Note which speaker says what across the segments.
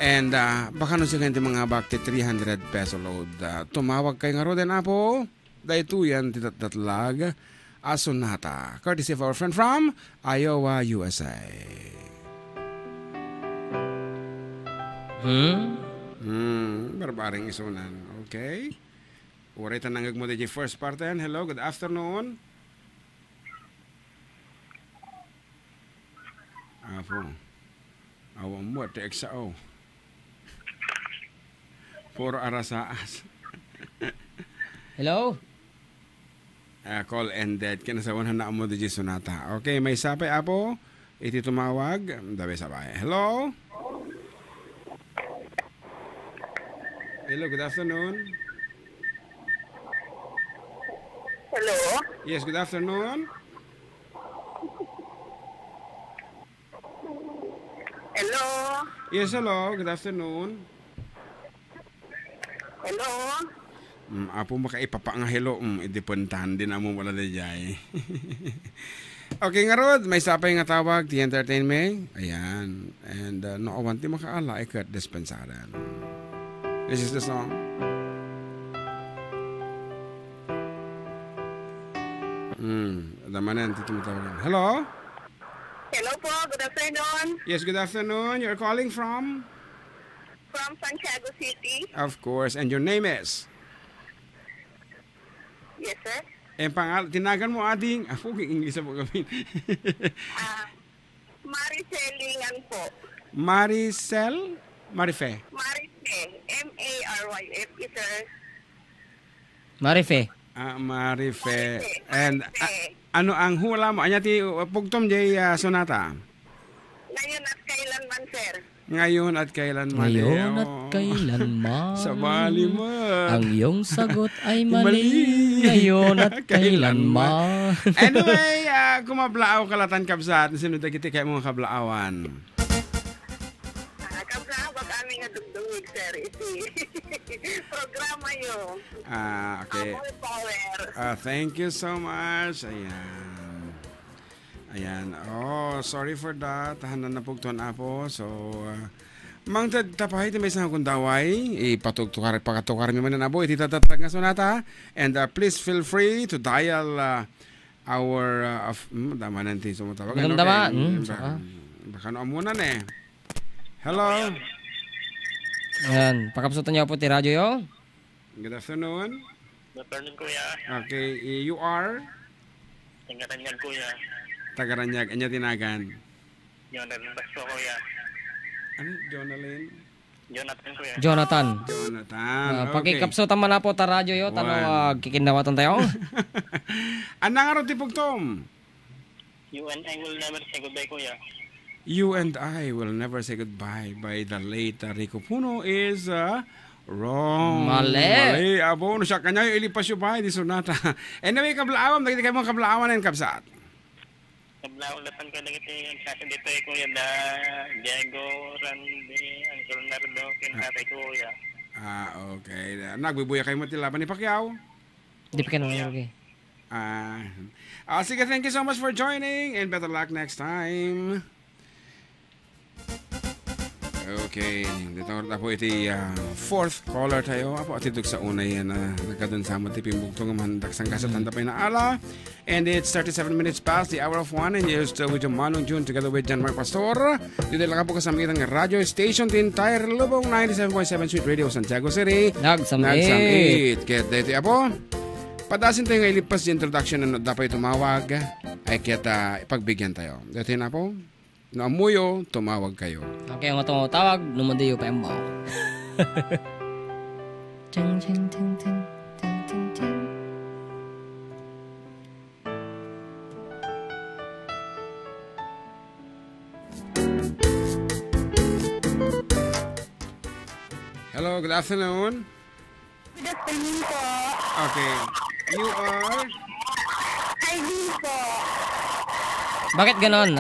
Speaker 1: And baka no siya mga bakti 300 peso load. Tumawag kay nga roden apo. Daytuyan titatlag Asunata. Courtesy of our friend from Iowa, USA. Barbaring isunan. Okay. Uritan nangag mo di first part. Hello, good afternoon. Apo. Awang mo, TXO. Puro arasaas.
Speaker 2: Hello?
Speaker 1: Call ended. Kinasawahan na mo di Sonata. Okay, may sapay apo. Iti tumawag. Dabi sabay. Hello? Hello, good afternoon.
Speaker 3: Hello?
Speaker 1: Yes, good afternoon.
Speaker 3: Hello?
Speaker 1: Yes, hello. Good afternoon.
Speaker 3: Hello?
Speaker 1: Apo makaipapa nga hello. Idipuntahan din amo wala na jay. Okay nga Rod, may sapay nga tawag. The entertainment. Ayan. And naawanti makaala ikat dispensaran. This is the song. The Manen, tito mo tawagan. Hello?
Speaker 3: Hello po, good afternoon.
Speaker 1: Yes, good afternoon. You're calling from?
Speaker 3: From Santiago City.
Speaker 1: Of course. And your name is?
Speaker 3: Yes, sir.
Speaker 1: Tinagan mo ading. Ako, English po kami.
Speaker 3: Maricelingan po.
Speaker 1: Maricel? Marife?
Speaker 3: Marife. M-A-R-Y-F-E, sir.
Speaker 1: Marife. Marife. And ano ang hula mo? Anya ti pugtom jay Sonata?
Speaker 3: Ngayon at kailanman, sir.
Speaker 1: Ngayon at kailanman.
Speaker 2: Ngayon at kailanman.
Speaker 1: Sa bali mo.
Speaker 2: Ang iyong sagot ay mali. Ngayon at kailanman.
Speaker 1: Anyway, kumablaaw kalatan kabsat. Sinunod kiti kay mga kablaawan.
Speaker 3: Kablaaw ba kami nga dugdungig, sir? Iti programa yun.
Speaker 1: Okay.
Speaker 3: Amor power.
Speaker 1: Thank you so much. Ayan. Oh, sorry for that. Tahanan na pugtuan apo. So, mang tapahay may isang kundaway. Ipatugtukar, pakatukar mi man na abo. Ititatag nga Sonata. And please feel free to dial our... dama nanti sumutawag.
Speaker 2: Dama.
Speaker 1: Baka no amunan eh. Hello?
Speaker 2: Ayan, pakapsutan niyo po ti radyo yo.
Speaker 1: Good afternoon.
Speaker 3: Good afternoon, kuya.
Speaker 1: Okay, you are?
Speaker 3: Tagaranyan, kuya.
Speaker 1: Tagaranyag, anya tinagan?
Speaker 3: Jonathan Basto, kuya.
Speaker 1: Ano?
Speaker 3: Jonathan, kuya.
Speaker 2: Jonathan.
Speaker 1: Okay.
Speaker 2: Pakikapsutan man na po ta radyo yo. Tanong kikindawatan tayo.
Speaker 1: Anang araw ti pugtom?
Speaker 3: You and I will never say goodbye, kuya.
Speaker 1: You and I will never say goodbye by the late Rico Puno is wrong.
Speaker 2: Mali.
Speaker 1: Abo, no siya kanya yung ilipas yung bahay di Sonata. Anyway, kablaawan. Nakita kayo mga kablaawan and kapsat.
Speaker 3: Kablaulatan ko na ito yung kasi dito ay kuya da Diego Randy Angel Nardo kinatay kuya.
Speaker 1: Okay. Nagbibuya kayo mo tilaban ni Pacquiao?
Speaker 2: Di pa ka okay.
Speaker 1: Sige, thank you so much for joining and better luck next time. Okay, dito na po iti fourth caller tayo. Apo atidog sa una yan na nagkadun sa matiping bugtong mandak sang kasat handa pa na ala. And it's 37 minutes past the hour of 1 and you're still with your Manong June together with John Mark Pastor. Dito lang po kasamitan ng radio station, the entire Lubong 97.7 Sweet Radio, Santiago City. Nagsamit. Kaya dito apo. Padasin tayo nga ilipas yung introduction na dapat tumawag ay kita ipagbigyan tayo. Dito na po. No amuyo, tumawag kayo.
Speaker 2: Okay, ang tumawag, numundiyo pa mo. Ching ching ting ting ting ting ting.
Speaker 1: Hello, good afternoon.
Speaker 3: Good afternoon po.
Speaker 1: Okay. You are?
Speaker 3: Heidi po.
Speaker 2: Bakit ganon?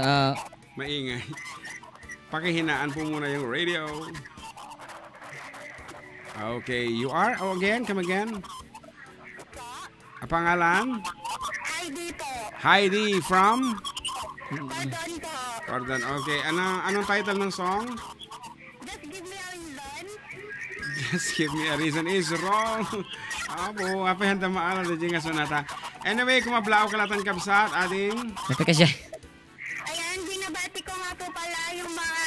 Speaker 1: Maingay. Pakihinaan po muna yung radio. Okay, you are? Oh, again? Come again? Pangalan?
Speaker 3: Heidi po.
Speaker 1: Heidi from?
Speaker 3: Pardon po.
Speaker 1: Pardon, okay. Anong title ng song?
Speaker 3: Just
Speaker 4: give me a reason.
Speaker 1: Just give me a reason is wrong. Abo, apa yung tamaalan na dyan nga sonata. Anyway, kung mablao ka latang kabsat, ading.
Speaker 2: Dapat ka siya.
Speaker 4: Ayan, binabati ko nga po pala yung mga...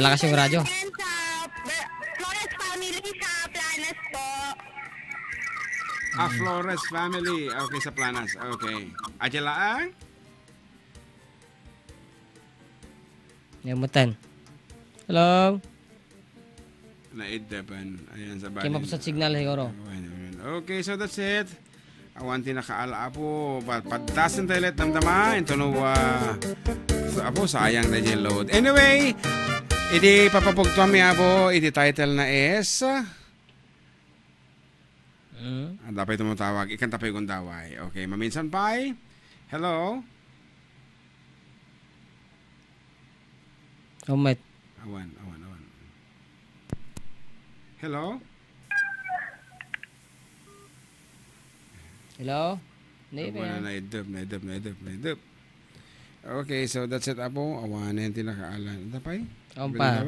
Speaker 2: Malakas yung radyo.
Speaker 4: Sa Flores family sa Planas po.
Speaker 1: Flores family. Okay, sa Planas. Okay. Adyalaan?
Speaker 2: Yamutan. Hello?
Speaker 1: Naidapan. Ayan sa bali.
Speaker 2: Kaya mapasat signal siguro.
Speaker 1: Okay, so that's it. Awan tinakaala po. Padasin tayo ulit ng dama. Ito no, apo, sayang na dyan load. Anyway, iti papapugtuan mi apo, iti title na is... dapat tumutawag. Ikan tapay kong daway. Okay, maminsan pa. Hello?
Speaker 2: Oh, mate.
Speaker 1: Awan. Hello?
Speaker 2: Hello?
Speaker 1: Naidub. Okay, so that's it apo. Awanin tinakaalan. Tapay?
Speaker 2: Ompa.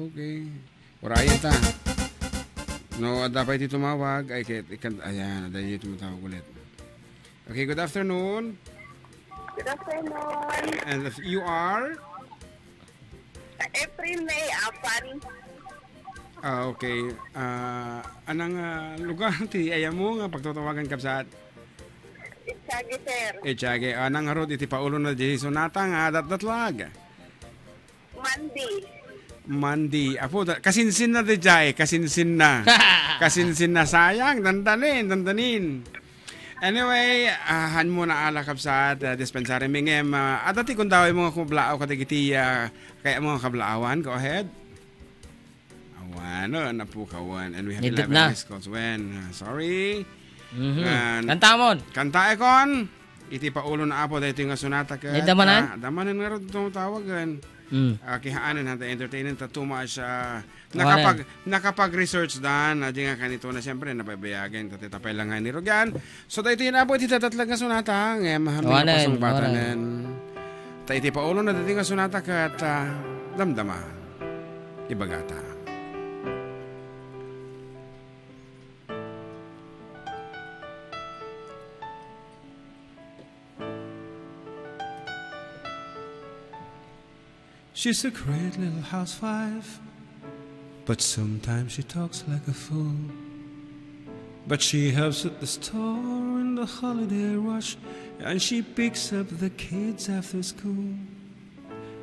Speaker 1: Okay. Urayan ta. No, dapat ito tumawag. Ayan, dahil ito tumawag ulit. Okay, good afternoon.
Speaker 4: Good afternoon.
Speaker 1: And if you are?
Speaker 4: April, May, Apan.
Speaker 1: Okay. Anang lugar ti ayaw mo nga pagtatawagan kapsat?
Speaker 4: Itchagi, sir.
Speaker 1: Itchagi. Anang harod iti paulo na di sonata nga datlag. Mandi. Apo, kasinsin na di jay. Kasinsin na. Kasinsin na. Sayang. Dandanin. Anyway, han mo na ala kapsat, dispensary mingem. Adati kung daway mga kublaaw katigiti, kaya mga kablaawan. Go ahead. Ano, napukawan. And we have 11 missed calls. Sorry.
Speaker 2: Kanta mo.
Speaker 1: Kanta ekon. Iti paulo na apo dahil ito yung sonata ka.
Speaker 2: Damanan?
Speaker 1: Damanan nga rin itong tawagan. Kihaanan natin entertainment at too much. Nakapag-research dan. Di nga kanito na siyempre napabayagin. Tatitapay lang nga ni Rogan. So dahil ito yun apo iti tatatlag nga sonata. Ngayon mahaming na pasong batanan. Iti paulo na dati nga sonata ka at damdama. Ibagata. She's a great little housewife, but sometimes she talks like a fool. But she helps at the store in the holiday rush, and she picks up the kids after school.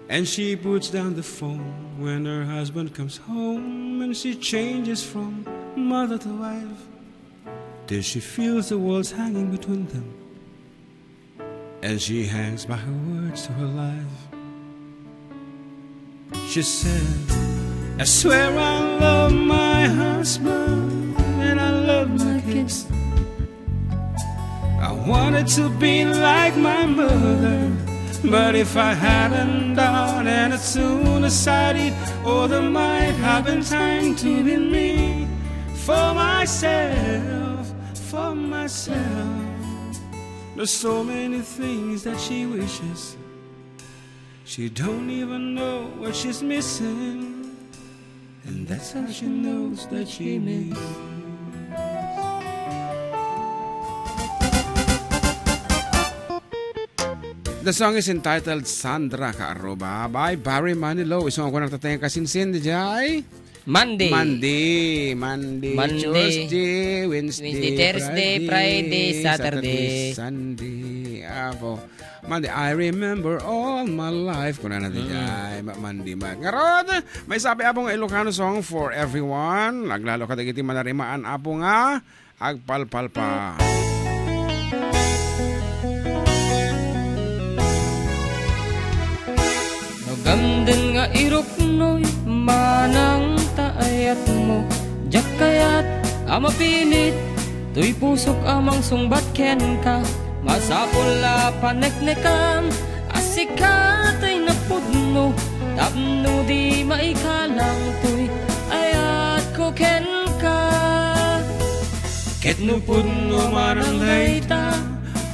Speaker 1: And she puts down the phone when her husband comes home, and she changes from mother to wife till she feels the walls hanging between them, and she hangs by her words to her life. She said, I swear I love my husband and I love my kids. I wanted to be like my mother, but if I hadn't done it as soon as I did, oh, there might have been time to be me for myself. There's so many things that she wishes. She don't even know what she's missing, and that's how she knows that she missed. The song is entitled Sandra KARRUBA by Barry Manilow. Isang ako nagtatayang kasinsin di jay?
Speaker 2: Monday,
Speaker 1: Tuesday, Wednesday,
Speaker 2: Thursday, Friday, Saturday,
Speaker 1: Sunday. Apo. Monday, I remember all my life. Kung na natin dyan, Monday. Ngarod, may sabi apong Ilocano song for everyone. Naglalo ka dagiti manarimaan apo nga, agpalpalpa.
Speaker 2: Nagamdan nga irok no'y manang taayat mo. Jak kayat amapilit, tuy pusok amang sungbat ken ka. Masapol la paneknekan, asikat ay napudno. Tapno di maikalang tuy ayat ko ken ka. Ket no pudno marang layta,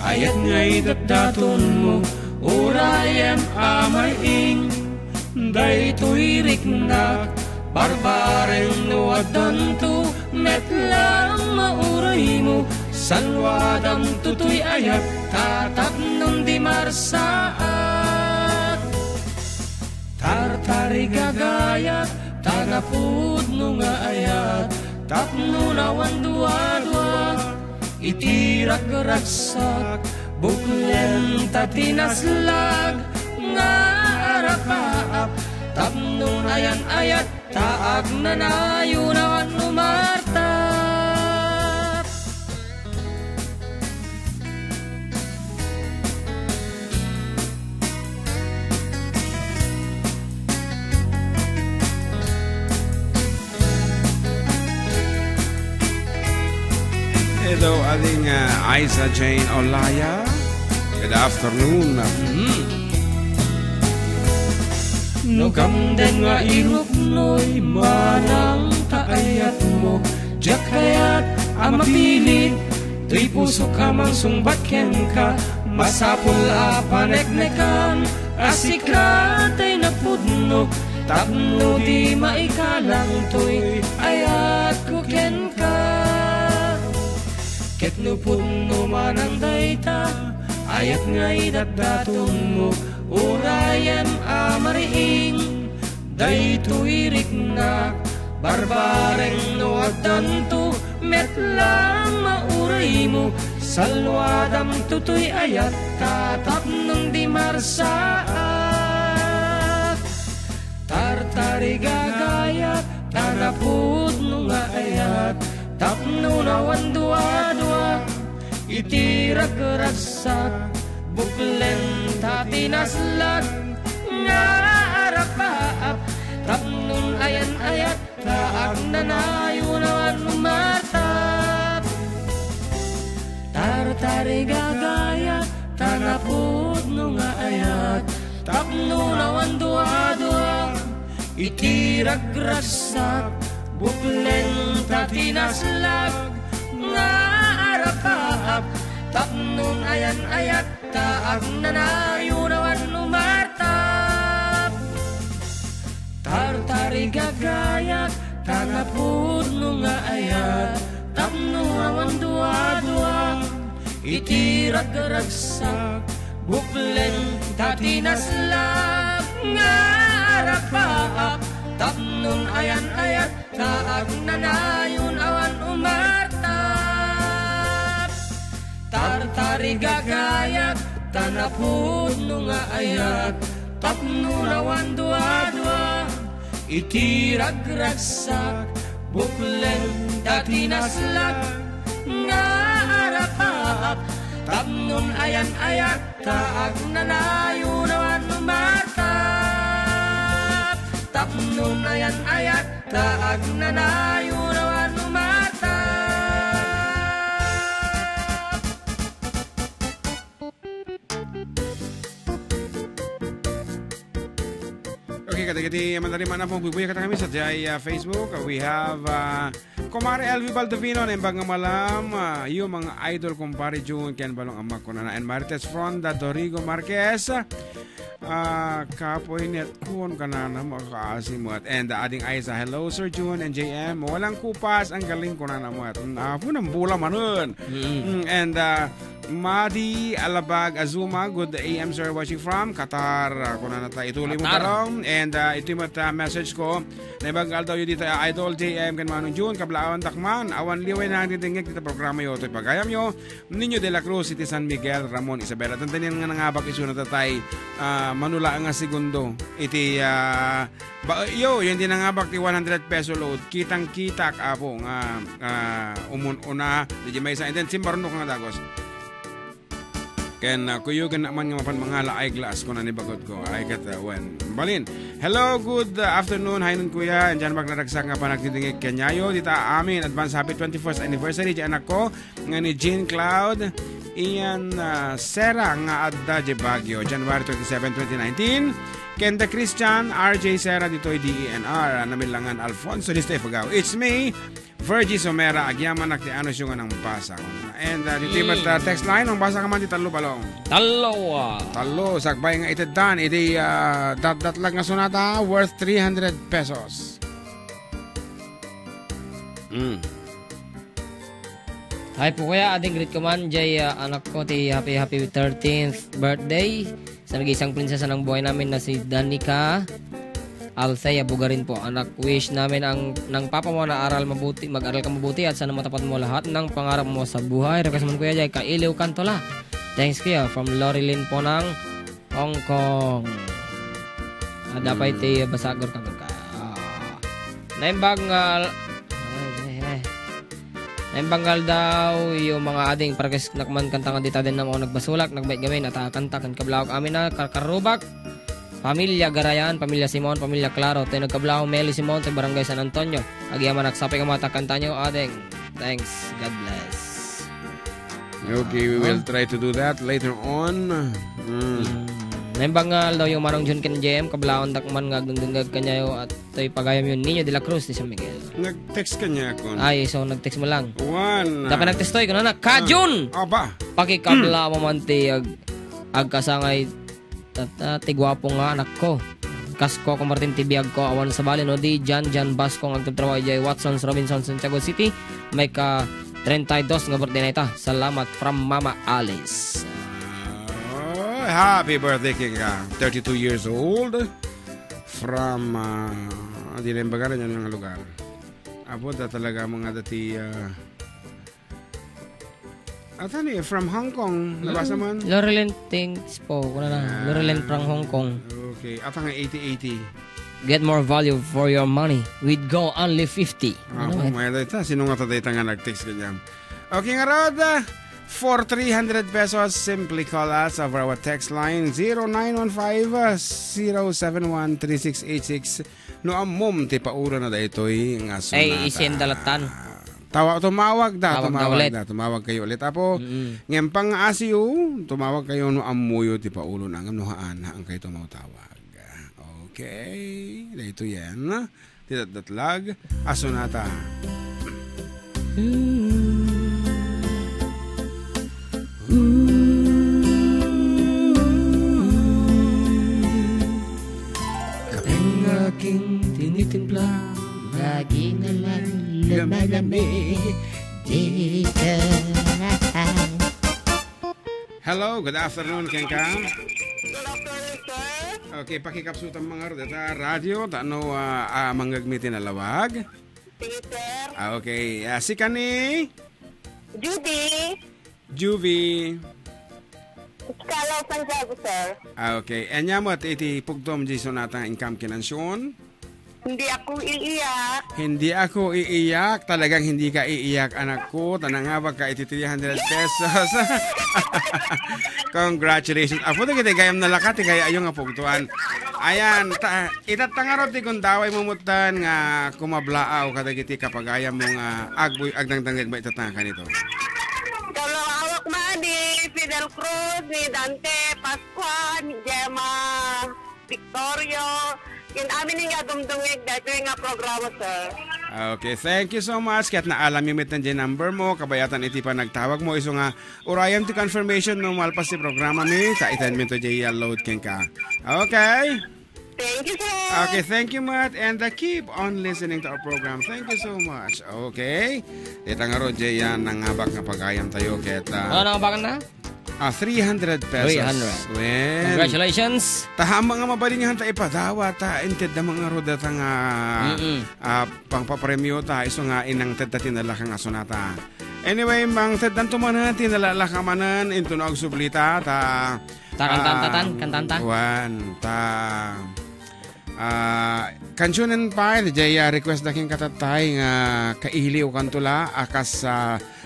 Speaker 2: ayat ngay dapdaton mo. Urayem amay ing Daytoy riknak barbareng no adanto met lang mauray mo salwadam tutoy ayat tatap nung di marsaat tartari gagayat tanapud no nga ayat tapno nawan dua-dua itirak raksak buklen tatinaslag nga arapaap tapno ayan ayat taag nanayo nawan umartap
Speaker 1: Ito ating Isa Jane Olaya. Good afternoon.
Speaker 2: Nugamden nga irupnoy manang taayat mo jak kayat amapilit tuy puso ka mang sungbatken ka masapul apaneknekan asikatay na pudno tapno di maikalang tuy ayat kuken ka ketno pudno manang dayta ayat nga idagdatong mo urayan amariing daytoy riknak barbareng no adanto met lang mauray mo salwadam tutoy ayat tatap nung di marsaat tartari gagayat tanapud no nga ayat tapno nawan dua-dua itirag-ragsak buklen tatinaslag nga arapaap tapnon ayan ayat taag nanayo nawan umartap tartari gagayat tanapud no nga ayat tapno nawan dua-dua itirag-ragsak buklen tatinaslag nga arapaap tapnon ayan ayat taag nanayo nawan umartap tartari gagayat tanapud no nga ayat tapno nawan dua-dua itirag-ragsak buklen tatinaslag nga arapaap tapnon ayan ayat taag nanayo nawan umartap tartari gagayat tanapud no nga ayat tapno nawan dua-dua itirag-ragsak buklen tatinaslag nga arapaap tapnon ayan ayat taag nanayo nawan umartap tapnon ayan ayat taag nanayo nawan umartap.
Speaker 1: Okay, kati-kati mandarima na pong bubuya kata kami sa Jai Facebook. We have Kumare Elvi Baldovino na imbang malam. Yung mga idol kumpare June Ken Balong Amak ko na and Marites from the Dorigo Marquez. Kapoy net kun kanana makakaasi mo at and ading Isa hello Sir June and JM walang kupas ang galing ko na mo at punang bula manon and Madi Alabag Azuma good AM sir watching from Qatar ko na nata ituloy mo tarong and ito yung message ko na ibagal daw yun dito idol JM kan manong June kablawan takman awan liway na titingig dito programa yun ito pagayam nyo Niño de la Cruz City San Miguel Ramon Isabela tantanin nga nangabak iso na tatay manula nga segundo iti yun din nga bakti 100 peso load kitang kitak apo nga una di may sa and then simbarno nga dagos ken kuyo kan naman nga mapan mga eyeglass ko na nibagot ko ay kat when balin hello good afternoon haynon kuya and dyan magnaragsak nga pa nagtitingig kanyayo dita amin advance happy 21st anniversary di anak ko nga ni Jean Cloud Ian Sera nga Adda de Baguio January 27, 2019 Kenda Christian, RJ Serra, dito'y DENR, Namilangan Alfonso, Liste Pagaw. It's me, Virgie Somera, Agyaman, Naktiano siya ng basa. And dito yung text line, ang basa ka man di talo balong. Talo, sakbay nga itidan, iti dat lang nga sonata, worth 300 pesos.
Speaker 2: Hi po kuya, ading greet ko man, jay anak ko, ti happy 13th birthday. Sa nag-isang prinsesa ng buhay namin na si Danica Althea Bugarin po. Anak, wish namin ng papa mo na mag-aral ka mabuti at sana matapat mo lahat ng pangarap mo sa buhay. Request man kuya jay, Kailiw Kantola. Thanks kuya, from Lorilyn po ng Hong Kong. Ada pa iti basagor ka ka. Naimbanggal daw yung mga ading parkes nakman kantang dita din na mo nagbasulak, nagbait gawin at kanta kan kablawag amin na karkarubak. Pamilya Garayan, Pamilya Simon, Pamilya Claro, tayo nagkablawag Meli Simon sa Barangay San Antonio. Agyaman naksapi ka mata kanta nyo ading. Thanks, God bless.
Speaker 1: Okay, we will try to do that later on.
Speaker 2: Naimbanggal daw yung Manong Jun Ken JM, kablawag dakman ngagdungdungag kanya yung at tayo pagayam yung Niño de la Cruz di San Miguel.
Speaker 1: Nag-text ka niya ako.
Speaker 2: Ay, so nag-text mo lang.
Speaker 1: Dapat
Speaker 2: nag-testoy ko na Kajun!
Speaker 1: Aba!
Speaker 2: Pakikabla mo man ti agkasangay tigwapo nga anak ko. Kasko ko Martin Tibiag ko awan sa bali no di Jan Basko ang agtatrabaho jay Watsons Robinson Santiago City. May ka 32 nga birthday na ita. Salamat from Mama Alice.
Speaker 1: Happy birthday king ka. 32 years old from di rin bagaran yan ng lugar. Apo da talaga mga dati from Hong Kong. Nabasa man?
Speaker 2: Lorilyn thanks po. Lorilyn from Hong Kong.
Speaker 1: Okay. At nga 80-80.
Speaker 2: Get more value for your money. We'd go only 50.
Speaker 1: May data. Sino nga tatay nga nag-text ganyan? Okay nga Rod. For 300 pesos, simply call us over our text line 0915-071-3686. No amom ti paura na da ito'y nga sonata.
Speaker 2: Ay, isin dalatan.
Speaker 1: Tumawag kayo ulit. Apo, ngayon pang asiyo, tumawag kayo no amuyo ti paulo na ngam nohaan ang kayo tumawag. Okay, dito yan. Tidatdatlag, asonata.
Speaker 2: Kapeng aking tinitimpla, lagi na lang lumalamig dito.
Speaker 1: Hello, good afternoon, Kenka.
Speaker 4: Good afternoon, sir.
Speaker 1: Okay, pakikapsutan mga rodeta radio, tano manggagmitin na lawag.
Speaker 4: Sige, sir.
Speaker 1: Okay, si Kani.
Speaker 4: Judy.
Speaker 3: Kalaw Santiago, sir.
Speaker 1: Okay. Anya mo at iti pugtom di sonata income kinansyon?
Speaker 3: Hindi ako iiyak.
Speaker 1: Hindi ako iiyak. Talagang hindi ka iiyak, anak ko. Tanangabag ka iti 300 pesos. Congratulations. Apo na kita gayam nalakat, kaya ayong nga pugtuan. Ayan, itatangarot ti kung daway mumutan nga kumablaaw kadagiti kapagayam mo nga agdangdangag ba itatangan nito?
Speaker 3: Kalawak man ni Fidel Cruz, ni Dante Pascual, ni Gemma Victorio. Yung amin nga dumdungig dahil nga programa, sir.
Speaker 1: Okay, thank you so much. Kaya't naalam yung mitan number mo, kabayatan iti pa nagtawag mo. Iso nga, urayan to confirmation no malpas si programa mi. Sa itan minto jay load king ka. Okay?
Speaker 3: Thank you, sir.
Speaker 1: Okay, thank you, Matt. And keep on listening to our program. Thank you so much. Okay? Ita nga ro, jay yan, nangabak nga pagayam tayo. Kaya't,
Speaker 2: ano nangabakan na?
Speaker 1: 300 pesos.
Speaker 2: 300.
Speaker 1: When,
Speaker 2: Congratulations.
Speaker 1: tahama nga mabalingan ta ipadawa ta inted na mga roda ta nga pangpapremyo ta iso nga inang ted tinala kang asonata. Anyway, mang ted dan tumanan tinala ka manan into na sublita ta
Speaker 2: kantanta.
Speaker 1: Wan ta kansyonen pa jaya request daking katatay nga kailiw kantula akas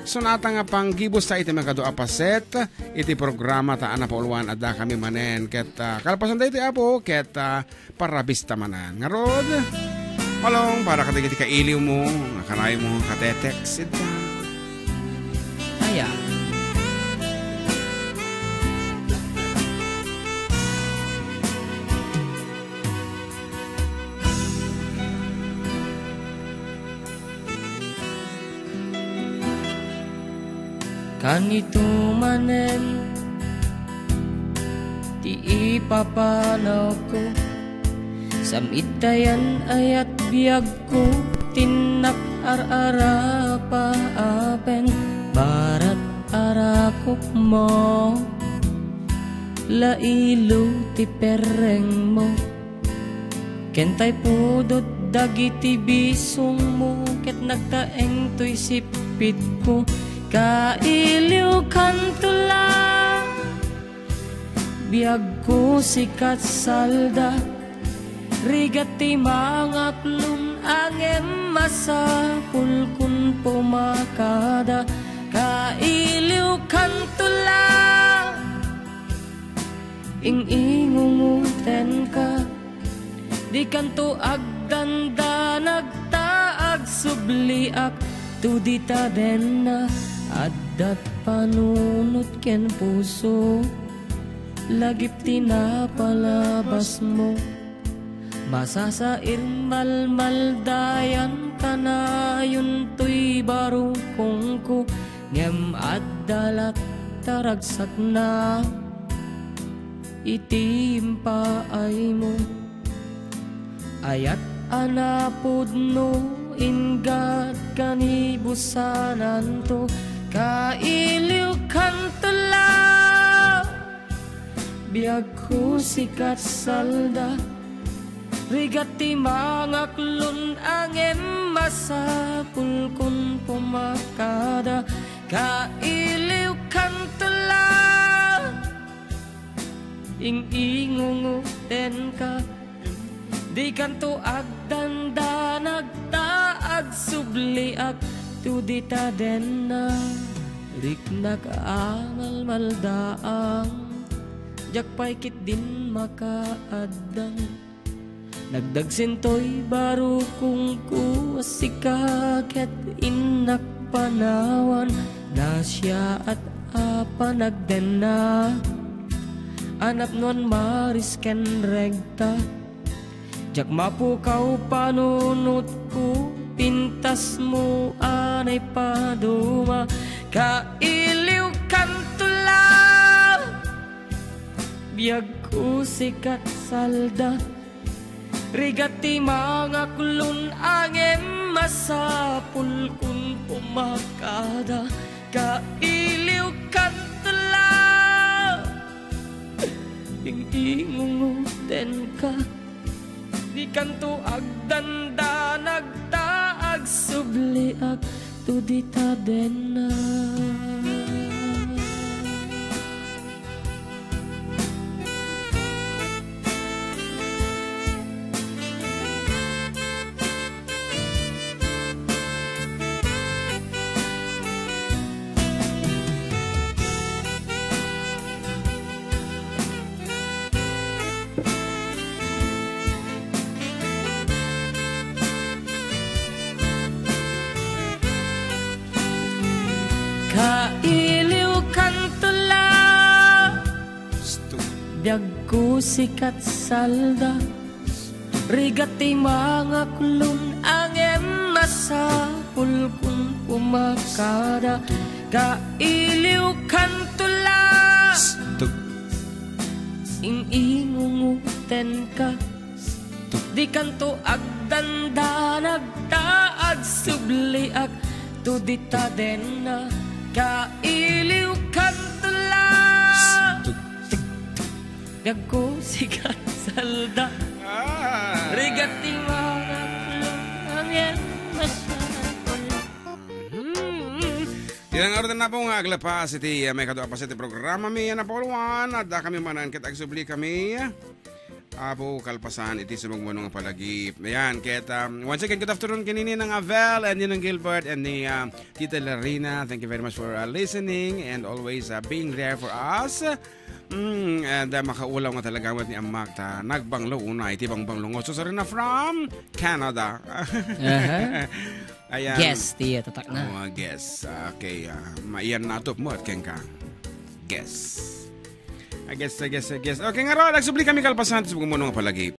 Speaker 1: sonata nga pang gibos ta iti magado apaset iti programa ta ana pauluan adda kami manen ket kalpasan da iti apo ket parabista manan nga rod palong para kadagiti kailiw mo nga kanay mo katetek sidda
Speaker 2: Aya. kanito manen ti ipapanaw ko samitayan ayat biyag ko tinak ar-ara pa apen barat arakok mo lailo ti pereng mo kentay pudot dagiti bisong mo ket nagtaeng to'y sipit ko kailiw kantula biag ko sikat salda rigati mangatlong angem masapul kun pumakada kailiw kantula ing-ingunguten ka di kanto agdanda nagtaag subliak tudita den na addat panunot ken puso lagip tinapalabas mo masasair malmaldayan kanayon to'y barukong ko ngem addalat taragsak na itimpaay mo ayat anapod no ingat kanibusanan to kailiw kantula biag ko sikat salda rigati mangaklon angem masapul kun pumakada kailiw kantula ing-ingunguten ka di kanto agdanda nagtaag subliak tudita den na riknak amal maldaang jakpay kit din makaadang nagdagsintoy baro kung kuasikaket inak panawan na siya at apanagden na anap non marisken regta jak mapukaw panunot ko pintas mo anay paduma kailiw kantula biag ko sikat salda rigati mangaklon angem masapul kun pumakada kailiw kantula ing-ingunguten ka di kanto agdanda nagtaag subliak tudita den na kailiw kantula biag ko sikat salda rigati mangaklon angem masapul kun pumakada kailiw kantula ing-ingunguten ka di kanto agdanda nagtaag subliak tudita den na kailiw kantula biag ko sikat salda rigati mangaklon angem masapul
Speaker 1: Ilang araw na po nga aglapas iti may kadua pa sa iti programa mi na poluan adda kami manan ket agsubli kami apo kalpasan iti sumagmano nga palagip. Ayan, ket once again good afternoon kinini ng Avel and yun ng Gilbert and ni Tita Larina. Thank you very much for listening and always being there for us. And makaulaw nga talaga ni Amak ta nagbanglo una iti bangbanglo ngo so na from Canada. Ayan.
Speaker 2: Guess tiya tatak na.
Speaker 1: Oh, guess. Okay, maiyan natop mo at kengka. Guess. I guess. Okay nga ro, nagsubli kami kalpasan sa mga nga palagi.